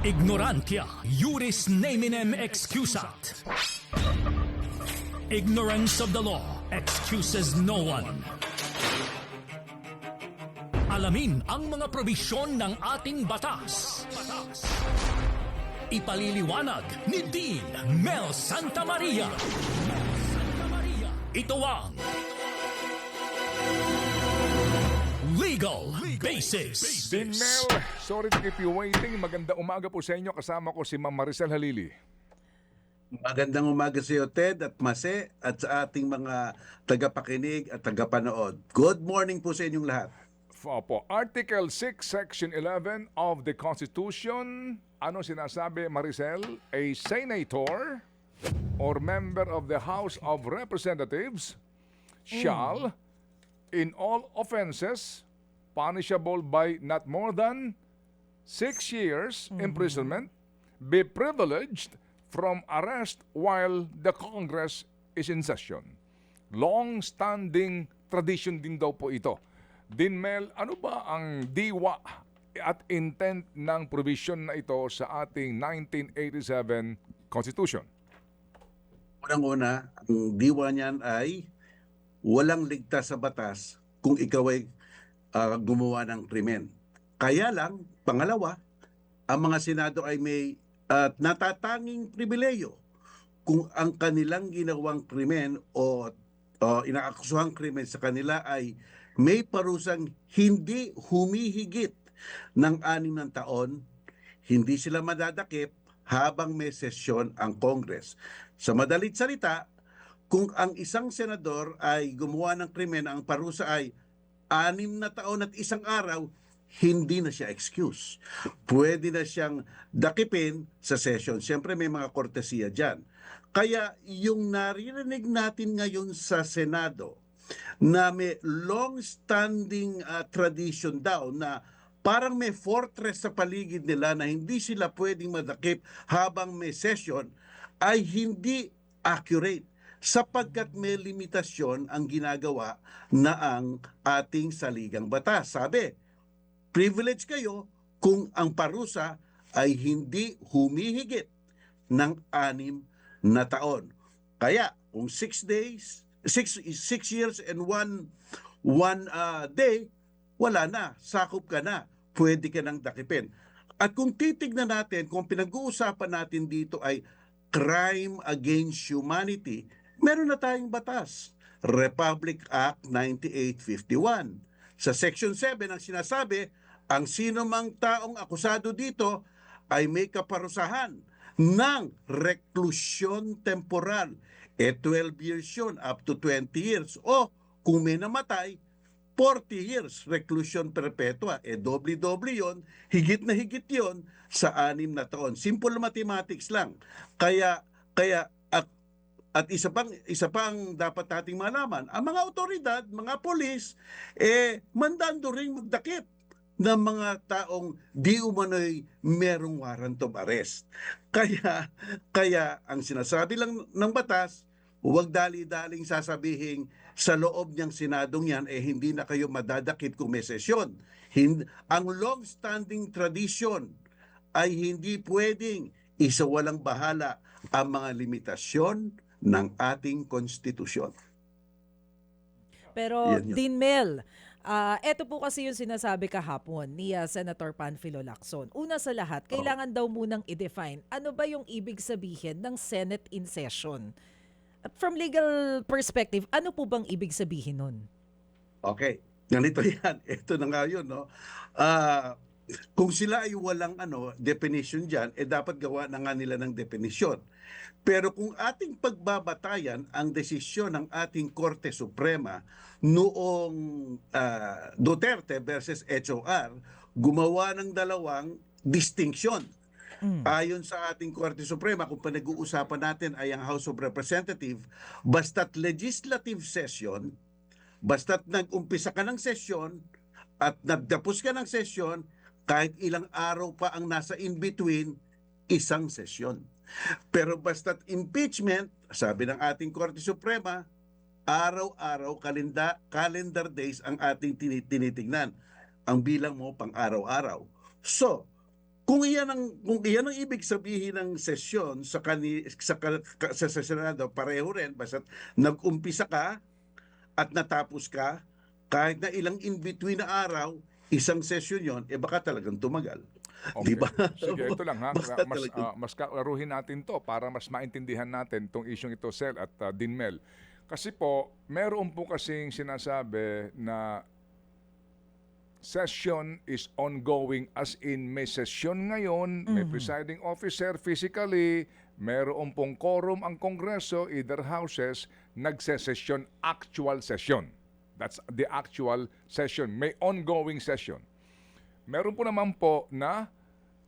Ignorantia juris neminem excusat. Ignorance of the law excuses no one. Alamin ang mga probisyon ng ating batas. Ipaliliwanag ni Dean Mel Santamaria. Ito ang Legal Basis. Dean Mel, sorry to keep you waiting. Maganda umaga po sa inyo. Kasama ko si Ma'am Maricel Halili. Magandang umaga sa iyo, Ted at Mase, at sa ating mga tagapakinig at tagapanood. Good morning po sa inyong lahat. Opo, Article 6, Section 11 of the Constitution. Ano sinasabi, Maricel? A senator or member of the House of Representatives shall, in all offenses, punishable by not more than 6 years imprisonment, be privileged from arrest while the Congress is in session. Long-standing tradition din daw po ito. Dean Mel, ano ba ang diwa at intent ng provision na ito sa ating 1987 Constitution? Unang-una, ang diwa niyan ay walang ligtas sa batas kung ikaw ay gumawa ng krimen. Kaya lang, pangalawa, ang mga Senado ay may natatanging pribileyo kung ang kanilang ginawang krimen o inaakusuhang krimen sa kanila ay may parusang hindi humihigit ng 6 na taon, hindi sila madadakip habang may sesyon ang Congress. Sa madalit salita, kung ang isang senador ay gumawa ng krimen, ang parusa ay 6 na taon at 1 araw, hindi na siya excuse. Pwede na siyang dakipin sa session. Siyempre may mga kortesiya dyan. Kaya yung naririnig natin ngayon sa Senado na may long-standing tradition daw na parang may fortress sa paligid nila na hindi sila pwedeng madakip habang may session ay hindi accurate sapagkat may limitasyon ang ginagawa na ang ating saligang batas. Sabi, privilege kayo kung ang parusa ay hindi humihigit ng 6 na taon. Kaya kung 6 years and one day, wala na, sakop ka na, pwede ka nang dakipin. At kung titignan natin, kung pinag-uusapan natin dito ay crime against humanity, meron na tayong batas, Republic Act 9851. Sa Section 7 ang sinasabi, ang sino mang taong akusado dito ay may kaparusahan ng reklusyon temporal. 12 years yun, up to 20 years. O kung may namatay, 40 years, reklusyon perpetua. Doble-doble yun, higit na higit yun sa 6 na taon. Simple mathematics lang. Kaya at isa pang dapat nating malaman, ang mga otoridad, mga polis, mandando ring magdakip ng mga taong di umano'y merong warrant of arrest. Kaya ang sinasabi lang ng batas, huwag dali-daling sasabihin sa loob niyang senadong yan, hindi na kayo madadakip kung may sesyon. Ang long-standing tradition ay hindi pwedeng isawalang bahala ang mga limitasyon ng ating konstitusyon. Pero Dean Mel, eto po kasi yung sinasabi kahapon ni Senator Panfilo Lacson. Una sa lahat, kailangan daw munang i-define ano ba yung ibig sabihin ng Senate in session. At from legal perspective, ano po bang ibig sabihin nun? Okay, ganito yan. Ito na nga yun, no? Kung sila ay walang definition dyan, dapat gawa na nga nila ng definition. Pero kung ating pagbabatayan ang desisyon ng ating Korte Suprema noong Duterte versus HOR, gumawa ng dalawang distinction. Ayon sa ating Korte Suprema, kung pinag-uusapan natin ay ang House of Representatives, basta't legislative session, basta't nag-umpisa ka ng session at nagtapos ka ng session, kahit ilang araw pa ang nasa in-between, isang sesyon. Pero basta't impeachment, sabi ng ating Korte Suprema, araw-araw, calendar days ang ating tinitingnan. Ang bilang mo pang araw-araw. So, kung iyan ang ibig sabihin ng sesyon sa Senado, pareho rin basta nag-umpisa ka at natapos ka, kahit na ilang in between na araw, isang sesyon 'yon, baka talagang tumagal. Okay. Di ba? Sige, ito lang ha. Baka Mas, talagang- mas klaruhin natin to para mas maintindihan natin itong isyong ito, Sel at Dinmel. Kasi po, meron po kasing sinasabi na session is ongoing as in may session ngayon, may presiding officer physically, meron pong quorum ang Kongreso, either houses, nagsesesyon, actual session. That's the actual session. May ongoing session. Meron po naman po na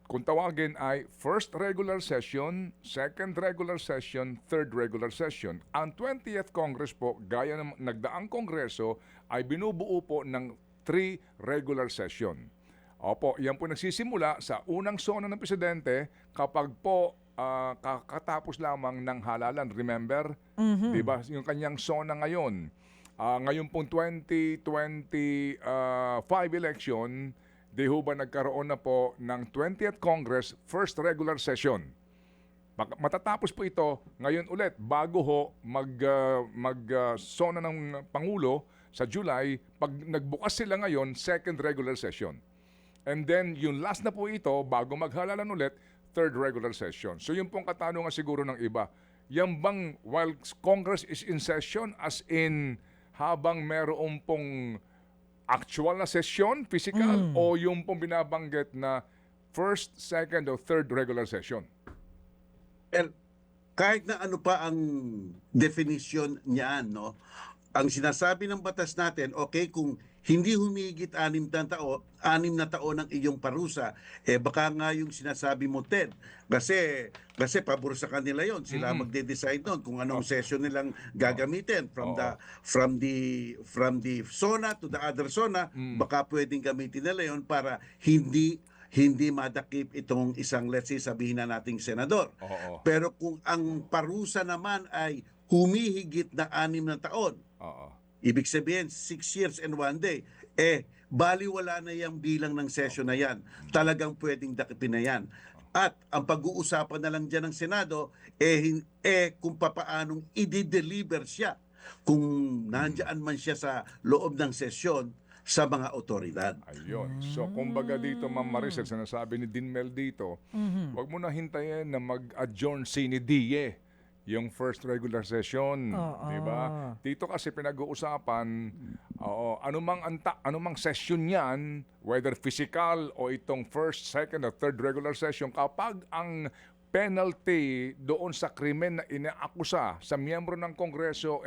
kung tawagin ay first regular session, second regular session, third regular session. Ang 20th Congress po, gaya ng nagdaang Kongreso, ay binubuo po ng 3 regular session. Opo, yan po nagsisimula sa unang sona ng Presidente kapag po kakatapos lamang ng halalan. Remember? Di ba? Yung kanyang sona ngayon. Ngayon pong 2025 election, di ho ba nagkaroon na po ng 20th Congress first regular session. Matatapos po ito ngayon ulit bago ho sona ng Pangulo sa July, pag nagbukas sila ngayon, second regular session. And then yung last na po ito, bago maghalalan ulit, third regular session. So yun pong katanungan siguro ng iba. Yan bang while Congress is in session, as in habang meron pong actual na session, physical, o yung pong binabanggit na first, second, o third regular session? And kahit na ano pa ang definition niyan, no? Ang sinasabi ng batas natin, okay, kung hindi humigit 6 na taon ang iyong parusa, baka nga yung sinasabi mo, Ted, kasi pabor sa kanila yon, sila magde-decide noon kung anong session nilang gagamitin from the zona to the other zona, baka pwedeng gamitin nila yon para hindi madakip itong isang, let's say, sabihin na nating senador. Oo. Pero kung ang parusa naman ay humihigit na 6 na taon, ibig sabihin 6 years and 1 day, baliwala na yung bilang ng session na yan. Talagang pwedeng dakipin na yan. At ang pag-uusapan na lang dyan ng Senado, kung papaanong i-deliver siya, kung nandyan man siya sa loob ng sesyon, sa mga otoridad. Ayun. So, kumbaga dito, Ma'am Maricel, sinasabi ni Dinmel dito, wag mo na hintayin na mag-adjourn ni DIE yung first regular session, di ba? Dito kasi pinag-uusapan, anumang session yan, whether physical o itong first, second, or third regular session, kapag ang penalty doon sa krimen na inaakusa sa miyembro ng Kongreso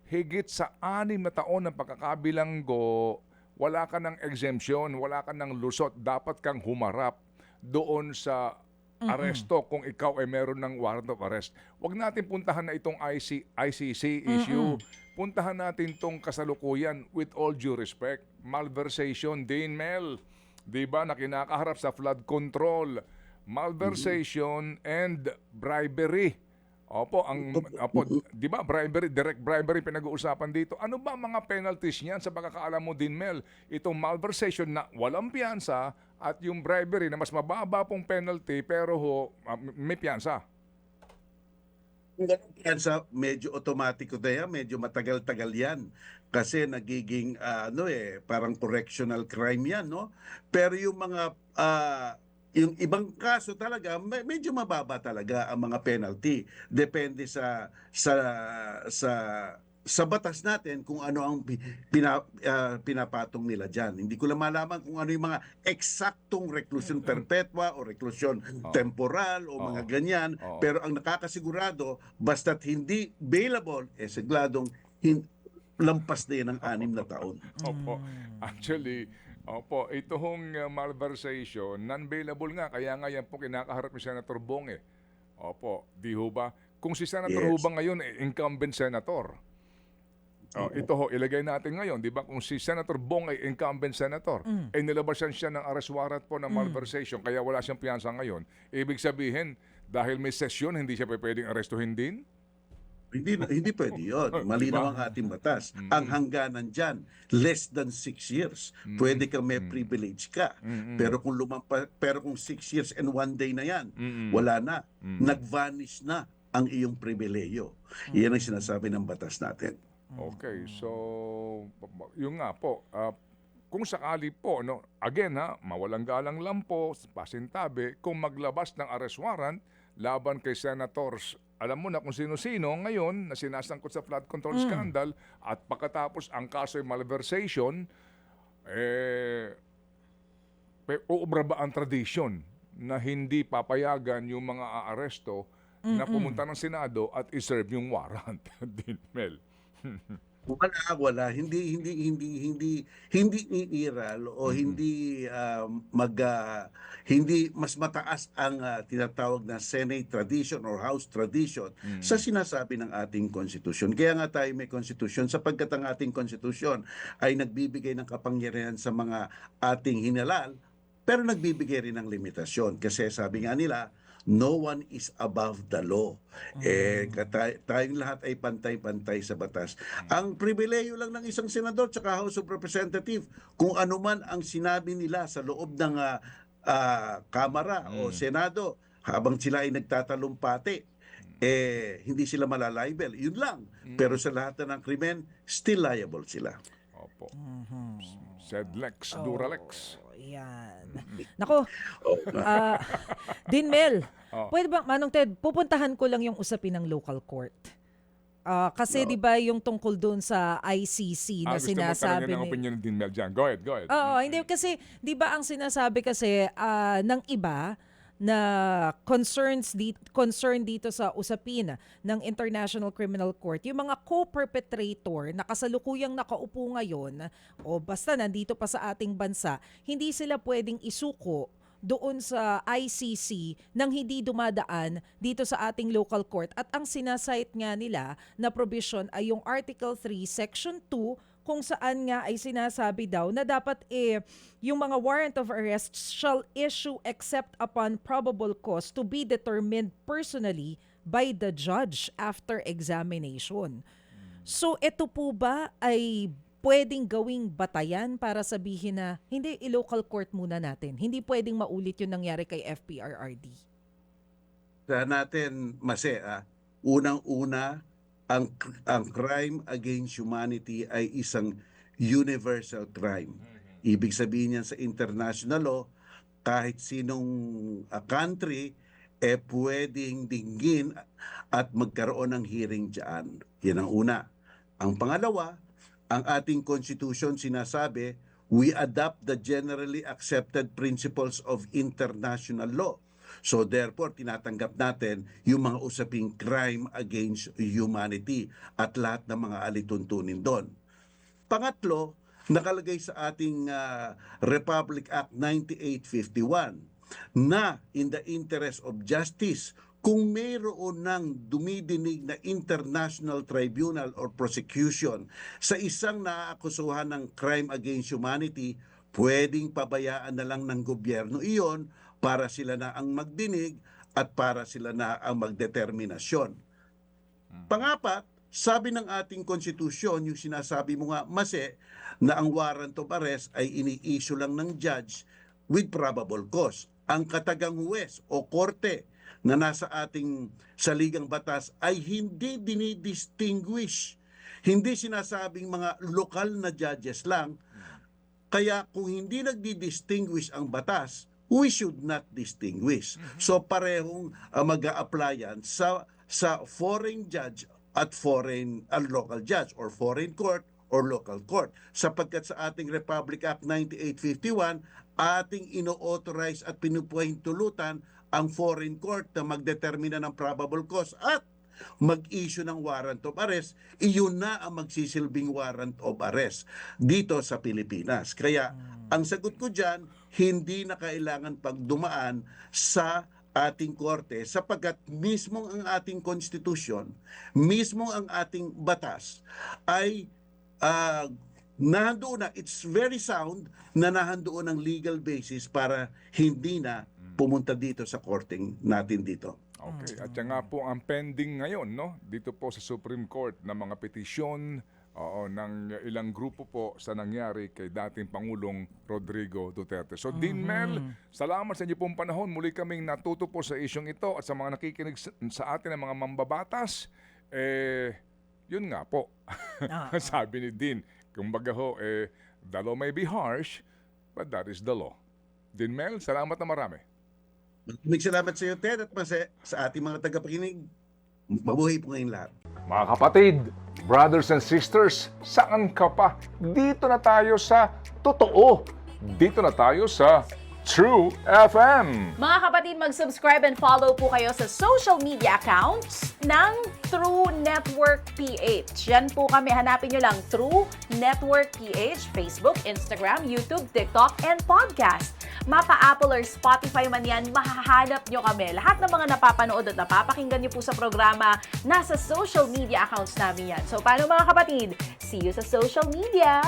higit sa 6 na taon ng pagkakabilanggo, wala ka ng exemption, wala ka ng lusot, dapat kang humarap doon sa aresto kung ikaw ay meron ng warrant of arrest. Huwag natin puntahan na itong ICC issue. Puntahan natin itong kasalukuyan with all due respect. Malversation, Dinmel, di ba, na kinakaharap sa flood control. Malversation and bribery. Opo, di ba, bribery, direct bribery pinag-uusapan dito. Ano ba mga penalties niyan sa pagkakaalam mo, Dinmel? Itong malversation na walang piyansa at yung bribery na mas mababa pong penalty pero may piyansa. Piyansa, medyo automatiko na yan, medyo matagal-tagal yan. Kasi nagiging, parang correctional crime yan, no? Pero yung mga yung ibang kaso talaga medyo mababa talaga ang mga penalty, depende sa batas natin kung ano ang pinapatong nila diyan. Hindi ko lang malaman kung ano yung mga eksaktong reclusion perpetua o reclusion temporal o mga ganyan, pero ang nakakasigurado basta't hindi bailable, sigladong lampas na yan ng 6 na taon. Opo. Actually, ito hong malversation, non-bailable nga. Kaya nga yan po kinakaharap ni Senator Bong Opo, di ho ba? Kung si Senator ho ba ngayon, incumbent senator. Ito ho, ilagay natin ngayon, di ba? Kung si Senator Bong ay incumbent senator, nilabasan siya ng arrest warrant po ng malversation, kaya wala siyang piyansa ngayon. Ibig sabihin, dahil may session, hindi siya pwedeng arestuhin din? Hindi pwede yun. Malinaw ang ating batas. Ang hangganan dyan, less than 6 years. Pwede kang may privilege ka. Pero kung 6 years and 1 day na yan, wala na. Nag-vanish na ang iyong pribileyo. Iyan ang sinasabi ng batas natin. Okay, so yung nga po, kung sakali po, no, again ha, mawalang galang lang po, pasintabi, kung maglabas ng arrest warrant laban kay senators, alam mo na kung sino-sino ngayon na sinasangkot sa flood control scandal at pagkatapos ang kaso ay malversation, uubra ba ang tradisyon na hindi papayagan yung mga aaresto na pumunta ng Senado at iserve yung warrant? Din, Mel. Wala, hindi iiral o hindi mas mataas ang tinatawag na Senate tradition or House tradition sa sinasabi ng ating konstitusyon. Kaya nga tayo may konstitusyon sapagkat ang ating konstitusyon ay nagbibigay ng kapangyarihan sa mga ating hinalal, pero nagbibigay rin ng limitasyon kasi sabi nga nila, no one is above the law. Tayong lahat ay pantay-pantay sa batas. Ang pribileyo lang ng isang senador at House of Representative, kung ano man ang sinabi nila sa loob ng Kamara o Senado, habang sila ay nagtatalumpati, hindi sila malalibel. Yun lang. Pero sa lahat ng krimen, still liable sila. Opo. Said Lex, Duralex. Yan. Nako, Din Mel, pwede ba, Manong Ted, pupuntahan ko lang yung usapin ng local court. Kasi di ba yung tungkol doon sa ICC na Gusto mo sinasabi talaga ng opinion ng Din Mel dyan. Go ahead. Oo, hindi kasi di ba ang sinasabi kasi ng iba na concern dito sa usapin ng International Criminal Court, yung mga co-perpetrator na kasalukuyang nakaupo ngayon o basta nandito pa sa ating bansa, hindi sila pwedeng isuko doon sa ICC nang hindi dumadaan dito sa ating local court. At ang sinasite nga nila na provision ay yung Article 3, Section 2, kung saan nga ay sinasabi daw na dapat yung mga warrant of arrest shall issue except upon probable cause to be determined personally by the judge after examination. So ito po ba ay pwedeng gawing batayan para sabihin na hindi, i-local court muna natin. Hindi pwedeng maulit yung nangyari kay FPRRD. Sa natin, unang-una, ang crime against humanity ay isang universal crime. Ibig sabihin niyan sa international law, kahit sinong country pwedeng dinggin at magkaroon ng hearing diyan. Yan ang una. Ang pangalawa, ang ating constitution sinasabi, we adopt the generally accepted principles of international law. So therefore, tinatanggap natin yung mga usaping crime against humanity at lahat ng mga alituntunin doon. Pangatlo, nakalagay sa ating Republic Act 9851 na in the interest of justice, kung mayroon ng dumidinig na international tribunal or prosecution sa isang naaakusuhan ng crime against humanity, pwedeng pabayaan na lang ng gobyerno iyon para sila na ang magdinig at para sila na ang magdeterminasyon. Pangapat, sabi ng ating konstitusyon, yung sinasabi mo nga, na ang warrant of arrest ay ini-issue lang ng judge with probable cause. Ang katagang huwes o korte na nasa ating saligang batas ay hindi dinidistinguish. Hindi sinasabing mga lokal na judges lang. Kaya kung hindi nagdi-distinguish ang batas, we should not distinguish. So parehong mag-a-applyan sa foreign judge at local judge or foreign court or local court. Sapagkat sa ating Republic Act 9851, ating ino-authorize at pinupuhintulutan ang foreign court na magdetermina ng probable cause at mag-issue ng warrant of arrest, iyon na ang magsisilbing warrant of arrest dito sa Pilipinas. Kaya ang sagot ko dyan, hindi na kailangan pagdumaan sa ating korte sapagkat mismo ang ating konstitusyon, mismo ang ating batas ay nahandoon na, it's very sound na nahandoon ang legal basis para hindi na pumunta dito sa korting natin dito. Okay. At yan nga po ang pending ngayon, no? Dito po sa Supreme Court ng mga petisyon ng ilang grupo po sa nangyari kay dating Pangulong Rodrigo Duterte. So, Dean Mel, salamat sa inyo pong panahon. Muli kaming natuto po sa isyong ito at sa mga nakikinig sa atin ng mga mambabatas. Yun nga po. Sabi ni Dean, kumbaga ho, the law may be harsh, but that is the law. Dean Mel, salamat na marami. Maraming salamat sa iyo, Ted, at sa ating mga tagapakinig. Mabuhay po ngayong lahat. Mga kapatid, brothers and sisters, saan ka pa? Dito na tayo sa totoo. Dito na tayo sa True FM. Mga kapatid, mag-subscribe and follow po kayo sa social media accounts ng True Network PH. Yan po kami, hanapin nyo lang True Network PH, Facebook, Instagram, YouTube, TikTok, and podcast. Mapa Apple or Spotify man yan, mahahanap nyo kami. Lahat ng mga napapanood at napapakinggan nyo po sa programa, nasa social media accounts namin yan. So, paano mga kapatid? See you sa social media!